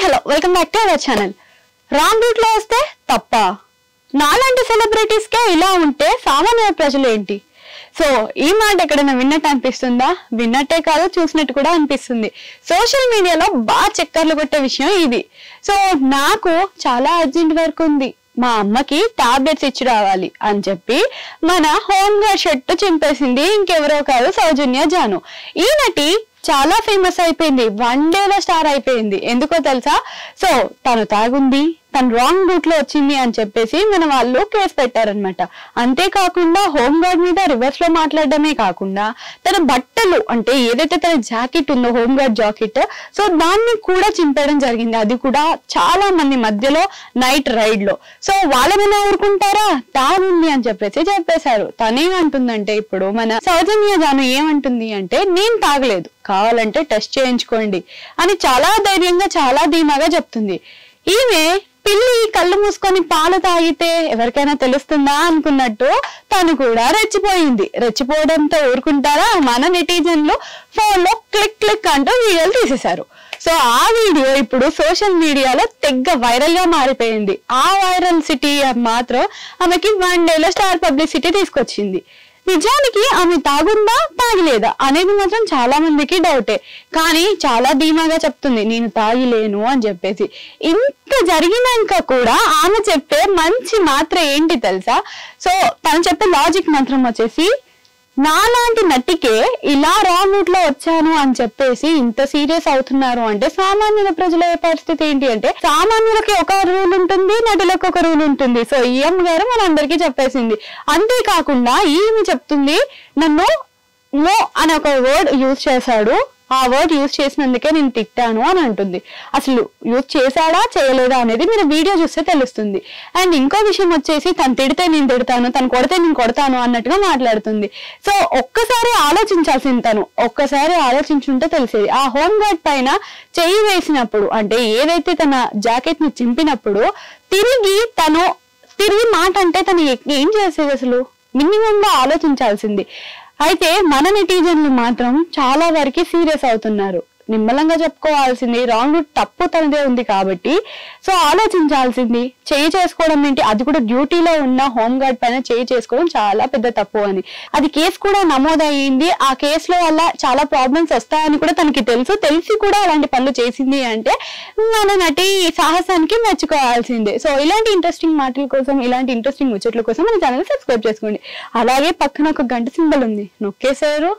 Hello welcome back to our channel. Wrong route లో వస్తే తప్ప, నాలాంటి సెలబ్రిటీస్ కే ఇలా ఉంటే సామాన్య ప్రజలు ఏంటి? సో ఈ మాట ఎక్కడైనా విన్నట్టు అనిపిస్తుందా? విన్నట్టే కాదు, చూసినట్టు కూడా అనిపిస్తుంది. సోషల్ మీడియాలో బాగా చక్కర్లు కొట్టే విషయం ఇది. సో నాకు చాలా అర్జెంట్ వర్క్ ఉంది, మా అమ్మకి టాబ్లెట్స్ ఇచ్చి రావాలి అని చెప్పి మన హోమ్ గార్డ్ షర్ట్ చింపేసింది ఇంకెవరో కాదు, సౌజన్య జాను. ఈ నటి చాలా ఫేమస్ అయిపోయింది, 1 డేలో స్టార్ అయిపోయింది. ఎందుకో తెలుసా? సో తను తాగుంది, తను రాంగ్ రూట్ లో వచ్చింది అని చెప్పేసి మన వాళ్ళు కేసు పెట్టారనమాట. అంతేకాకుండా హోమ్ గార్డ్ మీద రివర్స్ లో మాట్లాడడమే కాకుండా తన బట్టలు అంటే ఏదైతే తన జాకెట్ ఉందో, హోమ్ గార్డ్ జాకెట్, సో దాన్ని కూడా చింపేయడం జరిగింది. అది కూడా చాలా మంది మధ్యలో నైట్ రైడ్ లో. సో వాళ్ళమైనా ఊరుకుంటారా? తాగుంది అని చెప్పేశారు. తనేమంటుందంటే ఇప్పుడు మన సౌజన్య జాను ఏమంటుంది అంటే, నేను తాగలేదు, కావాలంటే టెస్ట్ చేయించుకోండి అని చాలా ధైర్యంగా చాలా ధీమాగా చెప్తుంది. ఈమె పిల్లి కళ్ళు మూసుకొని పాలు తాగితే ఎవరికైనా తెలుస్తుందా అనుకున్నట్టు తను కూడా రెచ్చిపోయింది. రెచ్చిపోవడంతో ఊరుకుంటారా? మన నెటిజన్లు ఫోన్ లో క్లిక్ క్లిక్ అంటూ వీడియోలు తీసేశారు. సో ఆ వీడియో ఇప్పుడు సోషల్ మీడియాలో తెగ్గ వైరల్ గా మారిపోయింది. ఆ వైరల్ సిటీ మాత్రం ఆమెకి 1 డేలో స్టార్ పబ్లిసిటీ తీసుకొచ్చింది. నిజానికి ఆమె తాగుందా తాగిలేదా అనేది మాత్రం చాలా మందికి డౌటే, కానీ చాలా ధీమాగా చెప్తుంది నేను తాగిలేను అని చెప్పేసి. ఇంత జరిగినాక కూడా ఆమె చెప్పే మంచి మాత్రం ఏంటి తెలుసా? సో తను చెప్పే లాజిక్ మాత్రం వచ్చేసి, నాలాంటి నటికే ఇలా రాంగ్ రూట్ లో వచ్చాను అని చెప్పేసి ఇంత సీరియస్ అవుతున్నారు అంటే సామాన్యుల ప్రజల పరిస్థితి ఏంటి అంటే, సామాన్యులకి ఒక రూల్ ఉంటుంది, నటులకు ఒక రూల్ ఉంటుంది. సో ఈఎం గారు మనందరికీ చెప్పేసింది. అంతేకాకుండా ఈమె చెప్తుంది, నన్ను నో అనే ఒక వర్డ్ యూజ్ చేశాడు, ఆ వర్డ్ యూజ్ చేసినందుకే నేను తిట్టాను అని అంటుంది. అసలు యూజ్ చేశాడా చేయలేదా అనేది మీరు వీడియో చూస్తే తెలుస్తుంది. అండ్ ఇంకో విషయం వచ్చేసి, తను తిడితే నేను తిడతాను, తను కొడితే నేను కొడతాను అన్నట్టుగా మాట్లాడుతుంది. సో ఒక్కసారి ఆలోచించాల్సింది, తను ఒక్కసారి ఆలోచించుంటే తెలిసేది. ఆ హోమ్ గార్డ్ పైన చెయ్యి వేసినప్పుడు అంటే ఏదైతే తన జాకెట్ ని చింపినప్పుడు తిరిగి మాట అంటే తను ఏం చేసేది? అసలు మినిమం గా ఆలోచించాల్సింది. అయితే మన నెటిజన్లు మాత్రం చాలా వరకు సీరియస్ అవుతున్నారు. నిమ్మలంగా చెప్పుకోవాల్సింది, రాంగ్ రూట్ తప్పు తనదే ఉంది కాబట్టి సో ఆలోచించాల్సింది. చేయి చేసుకోవడం ఏంటి, అది కూడా డ్యూటీలో ఉన్న హోమ్ గార్డ్ పైన చేయి చేసుకోవడం చాలా పెద్ద తప్పు అని. అది కేసు కూడా నమోదయ్యింది. ఆ కేసులో వల్ల చాలా ప్రాబ్లమ్స్ వస్తాయని కూడా తనకి తెలిసి కూడా అలాంటి పనులు చేసింది అంటే మన నటి సాహసానికి మెచ్చుకోవాల్సిందే. సో ఇలాంటి ఇంట్రెస్టింగ్ మాటల కోసం, ఇలాంటి ఇంట్రెస్టింగ్ ముచ్చట్ల కోసం మన ఛానల్ సబ్స్క్రైబ్ చేసుకోండి. అలాగే పక్కన ఒక గంట సింబల్ ఉంది, నొక్కేశారు